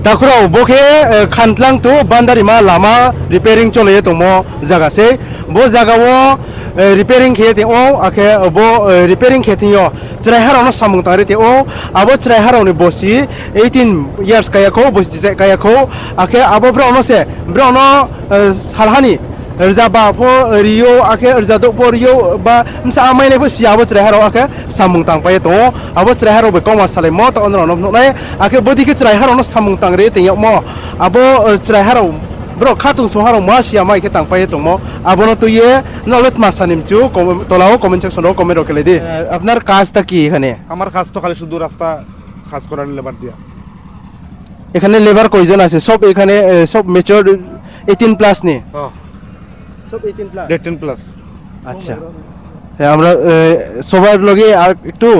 दाखुराव बखे खानत्लां तो बान्दारिमा लामा रिपेयरिंग चले दंमो जागासे बो जागाओ रिपेयरिंग खे ते ओ आखे बो रिपेयरिंग खेतियो चराइहारावनो सामुं तारे ते ओ आबो चराइहारावनि बसि 18 इयार्स कायाखौ बसि कायाखौ आखे आबो ब्रावनो से ब्रावनो सालहानि रजाबा फो रियो आखे रजादो फो रियो बा मसा आमाइने फो सियाबो चराइहाराव आखे सामुं तांपाय तो आबो चराइहाराव बे कमा साले म तो अनरनो ननाय आखे बोदिके चराइहारावनो सामुं तांरे ते म आबो चराइहाराव ब्रो खातुं सोहाराव मा सिया माइके तांपाय तो म आबोनो तो ये नलेत मासानिमचु तलाओ कमेन्ट सेक्शनाव कमेन्ट रखेले दि আপনার কাজটা কি এখানে আমার কাজ তো খালি শুধু রাস্তা কাজ করার লেবার দিয়া এখানে লেবার কয়জন আছে সব এখানে সব ম্যাচিওর 18 প্লাস নি সব 18 প্লাস 18 প্লাস আচ্ছা আমরা সবার লগে আর একটু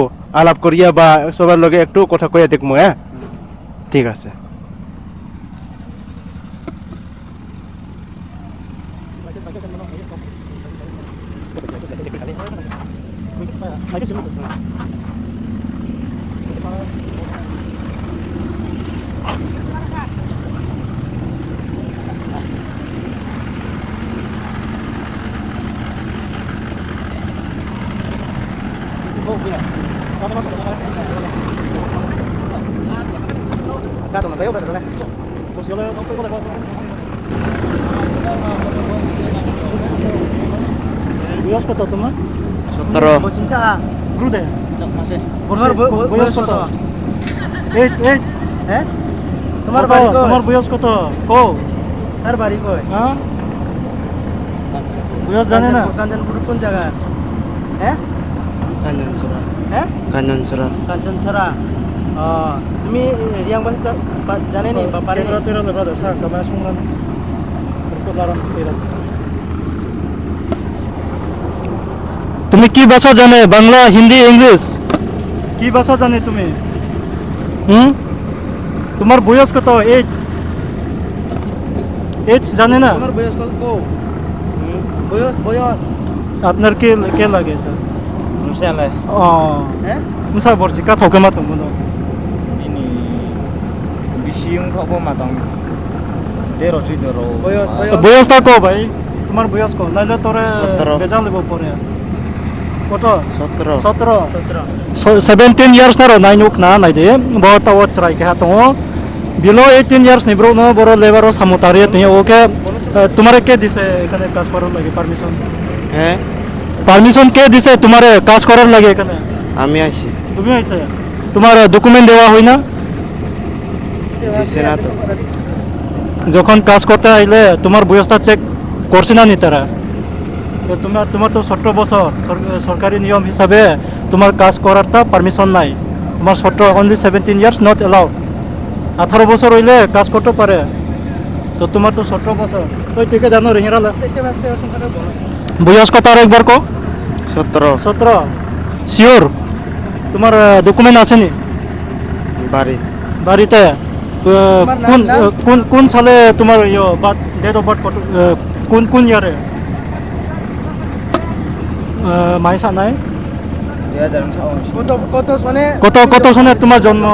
আলাপ করিয়া বা সবার লগে একটু কথা কইয়া দেখমু হ্যাঁ ঠিক আছে বয়স কত তোমার 17 গ্রুদে মাসে বয়স কত এইচ হ্যাঁ তোমার বাড়ি কই তোমার বয়স কত কো তার বাড়ি কই হ্যাঁ বয়স জানে না কাঞ্চনপুর কোন জায়গা হ্যাঁ কাঞ্চনছড়া হ্যাঁ কাঞ্চনছড়া কাঞ্চনছড়া তুমি রিয়াং ভাষা জানে নি বা পারে তেরা তেরা লেবার সা কামা সংরান রকদারাম তেরা তুমি কি ভাষা জানে বাংলা হিন্দি ইংলিশ কি ভাষা জানে তুমি তোমার বয়স কত এইজ জানে না তোমার বয়স কত বয়স আপনার কে লাগে এটা মুসালে হ্যাঁ মুসা বর্জি কা থকে মা তুমি ini bisiung thoko matang dero chui dero বয়স বয়স তা কো ভাই তোমার বয়স কো নাইলে তোরে 17 বেজাল লিব পরে কত 17 17 17 years naro nai nuk na nai de bo ta wo chrai ka to below 18 years ni bro no boro lebaro samutari te ওকে তোমারে কে দিছে এখানে কাজ করার লাগে পারমিশন হ্যাঁ পারমিশন কে দিছে তোমারে কাজ করার লাগে এখানে আমি আইছি তুমি আইছে তোমার ডকুমেন্ট দেওয়া হয় না দিছে না তো যখন কাজ করতে আইলে তোমার বয়সটা চেক করছে না নি তারা তো তোমার তো 17 বছর সরকারি নিয়ম হিসাবে তোমার কাজ করার তা পারমিশন নাই তোমার 17 অনলি 17 ইয়ার্স নট অ্যালাউড 18 বছর হইলে কাজ করতে পারে তো তোমার তো 17 বছর ওই থেকে জানো রেহিরালা বয়স কত আর একবার কো 17 শিওর তোমার ডকুমেন্ট আছে নি বাড়িতে কোন সালে তোমার ডেট অফ বার্থ কোন ইয়ারে মাইসা নাই কত সনে তোমার জন্ম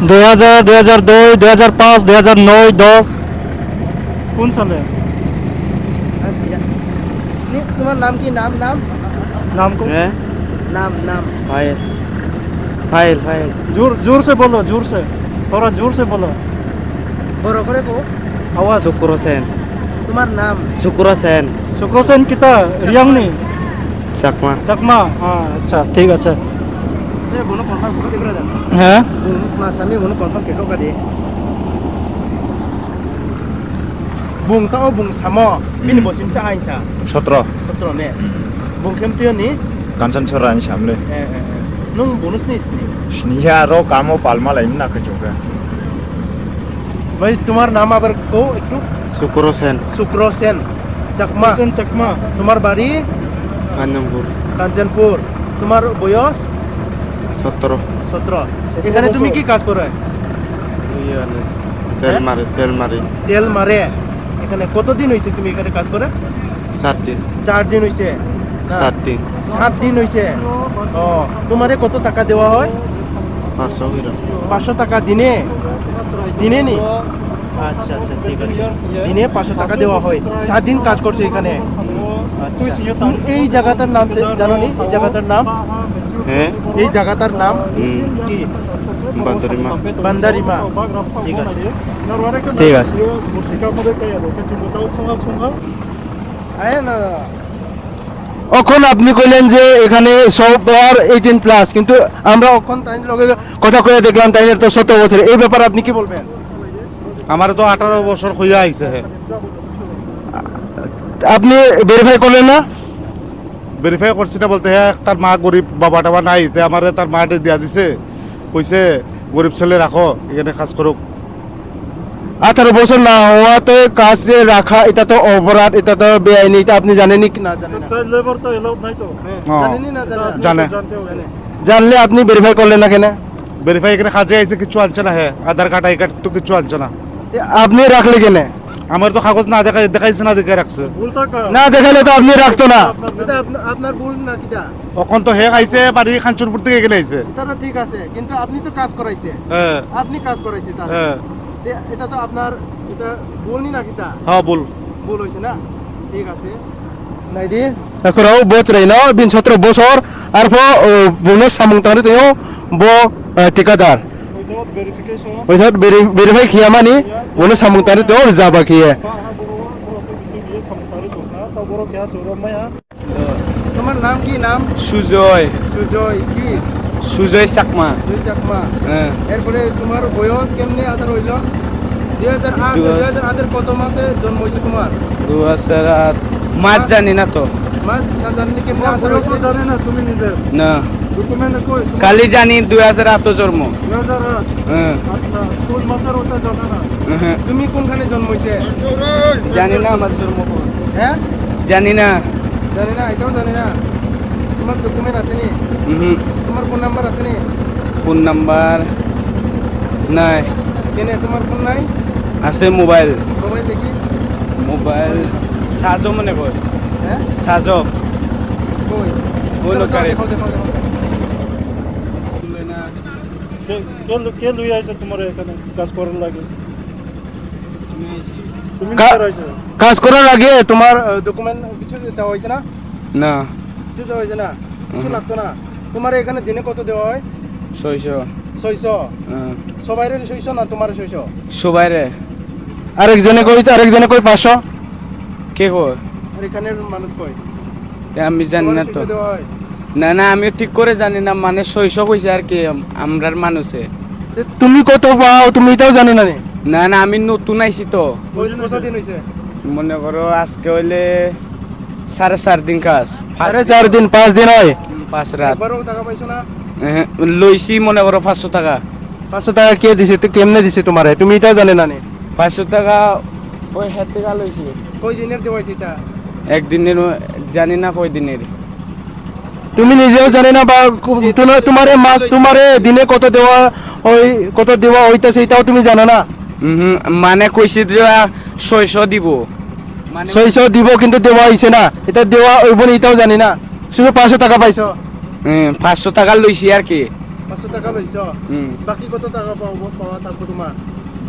2000 2002 2005 2009 10 কোন সালে তোমার নাম কি नाम को नाम फाइल जोर से बोलो थोड़ा जोर से बोलो বড় করে কো आवाज शुक्र सेन তোমার নাম शुक्र सेन किता रियांग नी चकमा हाँ अच्छा ठीक আছে তে বনো কনফার্ম করে দিবরা জান হ্যাঁ মাস আমি বনো কনফার্ম কেটো কাদে বুং তাও বুং সামো বিনি বসিম সা আইসা 17 নে বুং খেমতিও নি कांचनछरा नि सामने नों bonus নি स्निया रो कामो पालमा लाइन ना खचोगा भाई तुम्हार नाम আবার কো একটু শুক্র সেন চাকমা তোমার বাড়ি কাঞ্চনপুর তোমার বয়স 17 এখানে তুমি কি কাজ করো তেল মারে এখানে কতদিন হইছে তুমি এখানে কাজ করে 4 দিন হইছে 7 দিন 7 দিন হয়েছে ও তোমারে কত টাকা দেওয়া হয় 500 করে 500 টাকা দিনে দিনে নি আচ্ছা আচ্ছা ঠিক আছে দিনে 500 টাকা দেওয়া হয় 7 দিন কাজ করছে এখানে আচ্ছা তুমি এই জায়গাটার নাম জানো নি এই জায়গাটার নাম হ্যাঁ এই জায়গাটার নাম কি বান্দরিমা বান্দারিমা ঠিক আছে ঠিক আছে আয় না এখন আপনি কইলেন যে এখানে সব আর 18 প্লাস কিন্তু আমরা এখন তাইনের লগে কথা কয়ে দেখলাম তাইনের তো 17 বছর এই ব্যাপারে আপনি কি বলবেন আমার তো 18 বছর হইয়া আইছে আপনি ভেরিফাই করলেন না ভেরিফাই করছি না বলতে হ্যাঁ তার মা গরিব বাবা টাবা নাই তে আমারে তার মাটে দিয়া দিছে কইছে গরিব ছেলে রাখো এখানে কাজ করুক 18 বছর না হওয়াতে কাজে রাখা এটা তো অপরাধ এটা তো বেআইনি এটা আপনি জানেনই কি না জানেন না চাইল্ড লেবার তো এলাউড নাই তো জানেনই না জানে জানলে আপনি ভেরিফাই করলেন না কেন ভেরিফাই এখানে কাজে আইছে কিছু আনছে না হ্যাঁ আধার কার্ড আই কার্ড তো কিছু আনছে না আপনি রাখলে কেন আমার তো কাগজ না দেখাইছে না দেখে রাখছে ভুল টাকা না দেখাইলে তো আপনি রাখতো না এটা আপনার ভুল না কিটা এখন তো হে আইছে বাড়ি খানচুরপুর থেকে এখানে আইছে তারা ঠিক আছে কিন্তু আপনি তো কাজ করাইছে হ্যাঁ আপনি কাজ করাইছে তার হ্যাঁ এটা তো আপনার এটা ভুল নি না কিটা হ্যাঁ বল ভুল হয়েছে না ঠিক আছে নাই di akhirau bo traino bin 17 bosor arpo bonus samung tari teo bo tikadar without verification without verify khiyamani bonus samung tari teo jaba khiye তোমার নাম কি নাম সুজয় সুজয় কি সুজয় চাকমা সুজয় চাকমা হ্যাঁ এরপরে তোমার বয়স কেমনে আধার হইল 2008 2008 এর কত মাসে জন্ম হয়েছে তোমার 2008 মাস জানি না তো মাস না জানলে কেমনে আধার বয়স হয়েছে জানে না তুমি নিজে না ডকুমেন্ট কই কালি জানি 2008 জন্ম 2008 হ্যাঁ আচ্ছা কোন মাসের ওটা জানে না হ্যাঁ। তুমি কোনখানে জন্ম হয়েছে জানি না আমার জন্ম কোন। হ্যাঁ জানি না জানি না এটাও জানি না তোমার ডকুমেন্ট আছে নি তোমার ফোন নাম্বার আছে নি ফোন নাম্বার নাই কেনে তোমার ফোন নাই আছে মোবাইল মোবাইল দেখি মোবাইল সাজো মনে কর হ্যাঁ সাজো কই ওই লোকারে। দেখো দেখো দেখো কে লই আইছে তোমার এখানে কাজ করার লাগে তুমি কা- করাইছো কাজ করার আগে তোমার ডকুমেন্ট কিছু চাওয়া হয়েছে না না কিছু চাওয়া হয়েছে না কিছু লাগতো না তোমার এখানে দিনে কত দেওয়া হয় 600 600 সবাই 600 না তোমার 600 সবাই রে আরেকজনে কই 500 কে কো আর এখানের মানুষ কই আমি জানি না তো 600 দেওয়া হয় না না আমি ঠিক করে জানি না মানে 600 কইছে আর কি আমরার মানুষে তুমি কত পাও তুমি এটাও জানি না নি না না আমি নতুন আইছি তো কতদিন হয়েছে মনে করো আজকে হইলে 4.5 দিন কাজ 4 দিন 5 দিন হয় 5 রাত একবারও টাকা পাইছো না লইছি মনে করো 500 টাকা 500 টাকা কে দিছে তো কেমনে দিছে তোমারে তুমি এটাও জানে না নি 500 টাকা ওই হাত থেকে লইছি কই দিনের দেওয়াইছে এটা একদিনের জানি না কয় দিনের তুমি নিজেও জানে না বা তোমারে মাস তোমারে দিনে কত দেওয়া হইতাছে এটাও তুমি জানো না মানে কইছে যে 600 দিব মানে 600 দিব কিন্তু দেওয়া হইছে না এটা দেওয়া হইব না এটাও জানি না শুধু 500 টাকা পাইছো 500 টাকা লইছি আর কি 500 টাকা লইছো হুম। বাকি কত টাকা পাওয়া থাকবো তোমার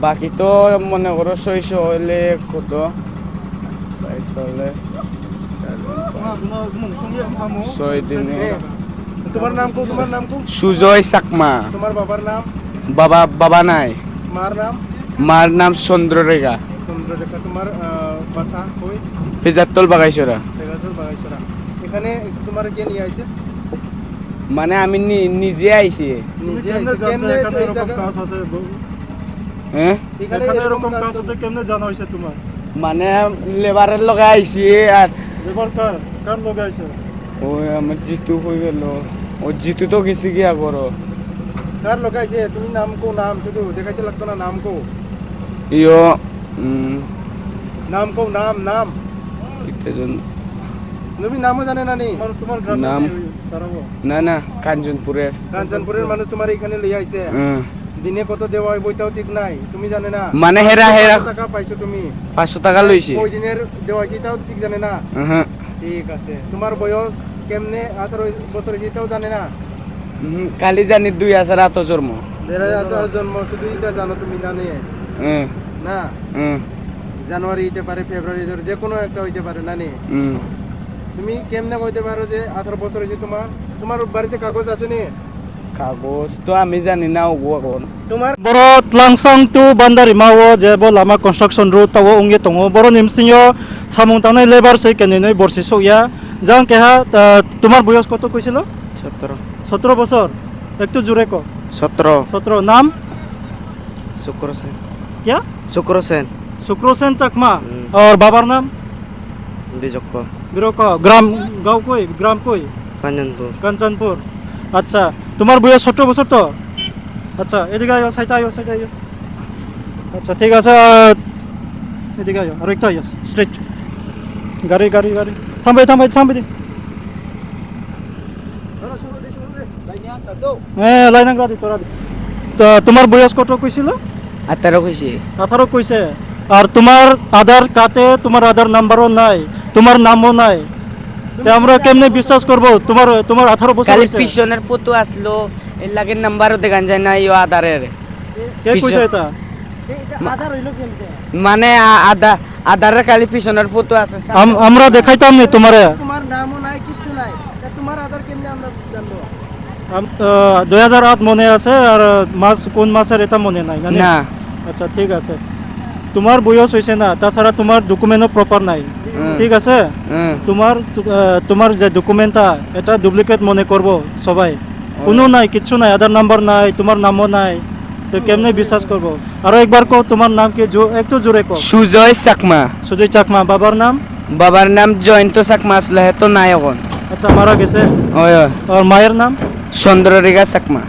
বাকি তো মনে করো 600 হইলে কত 600 হলে 6 দিনে তোমার নাম কো সুজয় চাকমা তোমার বাবার নাম বাবা নাই মার নাম মার নাম চন্দ্ররেখা চন্দ্ররেখা তোমার বাসা কই ফেজাতল বাগাইছরা বেগাজল বাগাইছড়া এখানে তোমার কে নিয়ে আইছে মানে আমি নিজে আইছি নিজে কেমনে আইছে কেমনে জানছো এই এখানে এরকম জায়গা কাজ আছে হ্যাঁ এখানে এখানে এরকম এরকম কাজ আছে কেমনে জানা হইছে তোমার মানে লেবারের লগে আইছি আর এবার কার লোক আইছে ওই আমার জিতু হয়ে গেল ও জিতু তো গেছি গিয়া করো কার লগাইছে তুমি নাম কো নাম শুধু দেখাইতে লাগতো না নাম কো ইয়ো নাম কো নাম ইত্যাজন তুমি নামও জানে না নি তোমার গ্রামে নাম। তারাও না না কাঞ্চনপুরের কাঞ্চনপুরের মানুষ তোমার এখানে লই আইছে দিনে কত দেওয়া হয় বইটাও ঠিক নাই তুমি জানে না মানে হেরা 500 টাকা পাইছো তুমি 500 টাকা লইছি ওই দিনের দেওয়া হয়েছে এটাও ঠিক জানে না ঠিক ঠিক আছে তোমার বয়স কেমনে 18 বছর এটাও জানে না খালি জানি 2008 জন্ম জন্ম শুধু এটা জানো তুমি জানে হুম না হুম জানুয়ারি হইতে পারে ফেব্রুয়ারি যে কোনো একটা হইতে পারে না নি তুমি কেমনে কইতে পারো যে 18 বছর হয়েছে তোমার তোমার বাড়িতে কাগজ আছে নি কাগজ তো আমি জানি না ওগুন তোমার boro tlangsang tu bandari mawo je bo lama construction road tawo ungi tongo boro nimsingyo samung tanai labor se kenini borsi soya jang keha তোমার বয়স কত কইছিল 17 বছর একটু জোরে কো 17 নাম शुक्र सेन क्या शुक्र सेन शुक्रोसेन चकमा और बाबार नाम बिजक्क बिरोको ग्राम गाँव कोई ग्राम कोई कांजनपुर কাঞ্চনপুর আচ্ছা তোমার বয়স 17 বছর তো আচ্ছা এদিকে আয়ো সাইডে আয়ো আচ্ছা ঠিক আছে এদিকে আয়ো আর একটা আয়ো স্ট্রেট গাড়ি থামবে দি হ্যাঁ লাইন গাড়ি তোরা দি। তো তোমার বয়স কত কইছিল 18 কইছি 18 কইছে আর তোমার আধার কার্ডে তোমার আধার নাম্বারও নাই তোমার নামও নাই তে আমরা কেমনে বিশ্বাস করব তোমার 18 বছর খালি হইছে পিছনের ফটো আসলো এর লাগে নাম্বারও দেখান যায় না ইও আধারের কে কইছে এটা আধার হইলো কেমনে মানে আধারের খালি পিছনের ফটো আছে আমরা দেখাইতাম নি তোমারে তোমার নামও নাই কিছু নাই তা তোমার আধার কেমনে আমরা জানবো 2008 মনে আছে আর মাস কোন মাসের এটা মনে নাই জানি? না আচ্ছা ঠিক আছে তোমার বয়স হইছে না তাছাড়া তোমার ডকুমেন্টও প্রপার নাই ঠিক আছে তোমার যে ডকুমেন্টটা এটা ডুপ্লিকেট মনে করব সবাই কোনো নাই কিচ্ছু নাই আধার নাম্বার নাই তোমার নামও নাই তো কেমনে বিশ্বাস করব আর একবার কো তোমার নাম কি একটু জোরে কো সুজয় চাকমা সুজয় চাকমা বাবার নাম বাবার নাম জয়ন্ত চাকমা আসলে তো নাই এখন আচ্ছা মারা গেছে ওই আর মায়ের নাম চন্দ্ররেখা চাকমা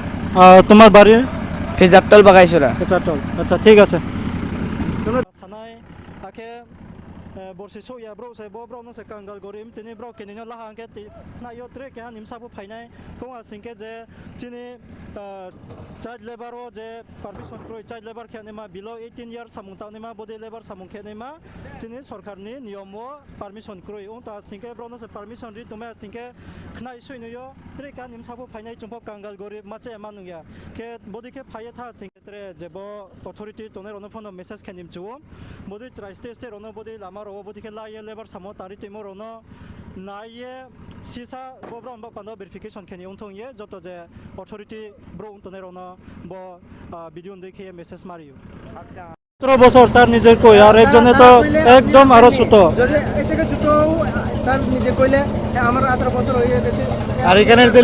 আর তোমার বাড়ির ফেজারতল বাগাইছড়া পেচাটল আচ্ছা ঠিক আছে থানায় আকে বর্ষি সৌয়া ব্রো সে ব্রো নো সে কাঙ্গাল গরিম তিনি ব্রো কেনিনো লাহাঙ্কে না ইয়ত্রে কে নিমসাবু ফাইনাই কোং আসিংকে যে চিনি চাইল্ড লেবারও যে পারমিশন ক্রয় চাইল্ড লেবার খেনেমা বিলো 18 ইয়ার সামুংতানিমা বডি লেবার সামুং খেনেমা চিনি সরকারনি নিয়মও পারমিশন ক্রয় ও তা আসিংকে ব্রো নো সে পারমিশন রি তুমি আসিংকে খনাই সইনুyo ত্রে কা নিমসাবু ফাইনাই চুম্প কাঙ্গাল গরিব মাছে এমানুয়া কে বডিকে ফাইয়ে থা আসিংকে ত্রে যেব authority তোনের অনুফোন message খেনিম চুও body ট্রাইস্টে stay Rono body লামার বদিকে লাইয়ে লেবার সামো তারি তিমো রনো নাইয়ে সিসা বব্রন বা পানো ভেরিফিকেশন খেনি উনথং ইয়ে যত যে অথরিটি ব্রো উনতনে রনো ব ভিডিও দেখে মেসেজ মারিও আচ্ছা 17 বছর তার নিজের কই আর একজনে তো একদম আরো ছোট যদি এই থেকে ছোট তার নিজে কইলে আমার 18 বছর হয়ে গেছে আর এখানে যে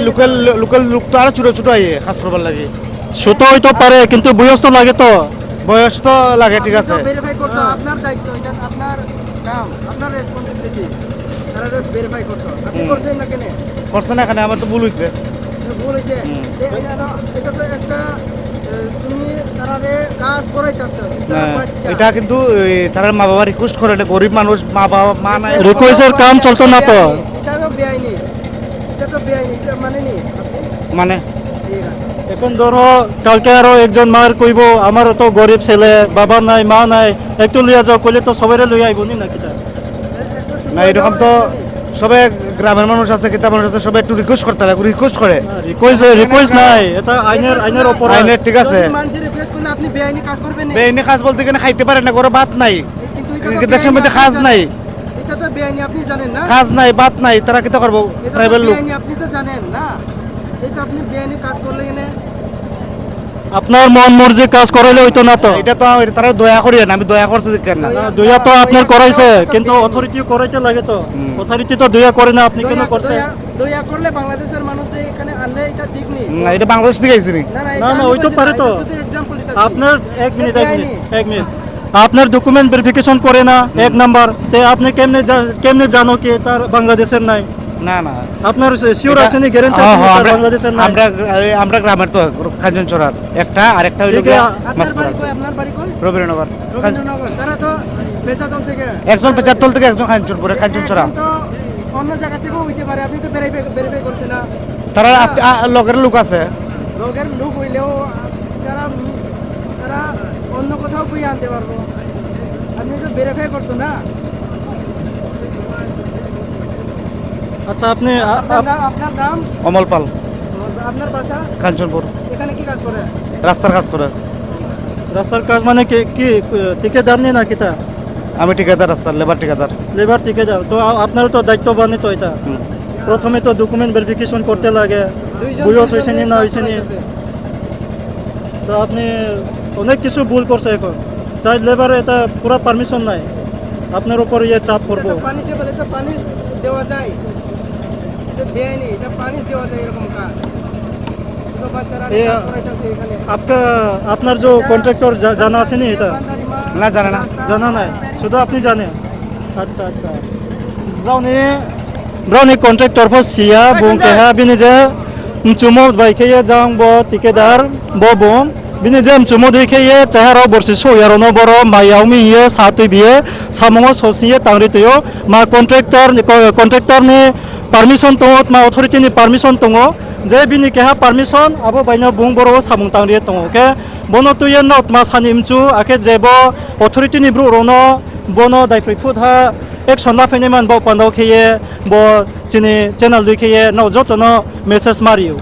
লোকাল লোক তো আরো ছোট ছোট আইয়ে খাস করবার লাগে ছোট হইতো পারে কিন্তু বয়স তো লাগে তো বয়স তো লাগে ঠিক আছে ভেরিফাই করতে আপনার দায়িত্ব এটা আপনার কাম আপনার রেসপন্সিবিলিটি তারা ভেরিফাই করতে আপনি করছেন না কেন করছে না এখানে আমার তো ভুল হইছে ভুল হয়েছে এটা তো একটা তুমি তারারে কাজ করাইতাছো এটা কিন্তু তারা মা বাবা রিকোয়েস্ট করে না, গরিব মানুষ মা বাবা মা নাই রিকোয়েস্টের কাম চলতো না তো এটা তো বেআইনি এটা মানে নি মানে ঠিক আছে এখন ধরো কালকে আরো একজন মার কইব আমার তো গরিব ছেলে বাবা নাই মা নাই একটু লইয়া যাও কইলে তো সবাই লইয়া আইব নি নাকি না এরকম তো সবে গ্রামের মানুষ আছে কিতা মানুষ আছে সবাই একটু রিকোয়েস্ট করতে লাগে রিকোয়েস্ট করে রিকোয়েস্ট নাই এটা আইনের উপর আইনের ঠিক আছে মানুষের রিকোয়েস্ট করলে আপনি বেআইনি কাজ করবেন না বেআইনি কাজ বলতে কেন খাইতে পারে না ঘরে ভাত নাই কিন্তু দেশের মধ্যে কাজ নাই এটা তো বেআইনি আপনি জানেন না কাজ নাই ভাত নাই তারা কিতা করবো এটা তো ট্রাইবেল লোক বেআইনি আপনি তো জানেন না এটা আপনি বেআইনি কাজ করলে এনে আপনার মন মর্জি কাজ করাইলে হইতো না তো এটা তো তারা দয়া করিয়ে না আমি দয়া করছি কেন না দুইয়া তো আপনার করাইছে কিন্তু অথরিটি করাইতে লাগে তো অথরিটি তো দুইয়া করে না আপনি কেন করছে দয়া করলে বাংলাদেশের মানুষদের এখানে আনলে এটা ঠিক নেই না এটা বাংলাদেশ থেকে আইছি নি না ওই তো পারে তো আপনার এক মিনিট আপনার ডকুমেন্ট ভেরিফিকেশন করে না এক নাম্বার তে আপনি কেমনে জানো কি তার বাংলাদেশের নাই না না আপনার শিওর আছে নি গ্যারান্টি আছে নি তার বাংলাদেশের নাই আমরা গ্রামের তো খানজন চড়ার একটা আর একটা হইলো আপনার বাড়ি কই রবীন্দ্রনগর রবীন্দ্রনগর তারা তো বেচাতল থেকে একজন পেচারতল থেকে একজন খানজন পরে খানজন চড়া তো অন্য জায়গা থেকেও হইতে পারে আপনি তো ভেরিফাই করছেন না তারা লগের লোক আছে লোকের লোক হইলেও তারা অন্য কোথাও বই আনতে পারবো আপনি তো ভেরিফাই করতো না আচ্ছা আপনি আপনার নাম অমল পাল, আপনার বাসা কাঞ্চনপুর। এখানে কি কাজ করে? রাস্তার কাজ করে। রাস্তার কাজ মানে কি ঠিকাদার নেই না কিতা? আমি ঠিকাদার, রাস্তার লেবার ঠিকাদার। লেবার ঠিকাদার তো আপনারও তো দায়িত্ববানই তো এটা। হুম। প্রথমে তো ডকুমেন্ট ভেরিফিকেশন করতে লাগে, দুইজন বয়স তিনজন হয়েছে নি না কাজ হয়েছে নি। করাইতেছে। তো আপনি অনেক কিছু ভুল করছে এখন। চাইল্ড লেবারে এটা পুরো পারমিশন নাই, আপনার উপর ইয়ে চাপ পড়বো। এটা পানি সে বলে এটা পানি দেওয়া যায়, এটা বেআইনি, এটা পানি দেওয়া যায় এরকম কাজ। তো বাচ্চারা এ, কাজ করাইতেছে এখানে। আপনার যে কন্ট্রাক্টর জানা আছে নি এটা? না, জানে না। জানা নাই, শুধু আপনি জানেন। আচ্ছা আচ্ছা Brownie kontraktor po siya buong kaya binije mchumo bai kaya jang bo tikedaar bo bom binije mchumo de kaya chahara borsi so yaro no boro mayaumi ye satui biye samongo sosiye tangri toyo ma kontraktor ni permission tongo ma authority ni permission tongo je bini keha permission abo baina bung boro samung tangri tongo ke bono tuye not ma sani mchu ake jebo authority ni bru rono bono daifri futha action la fene man bo pando kheye bo chini channel du kheye no joto no message mariu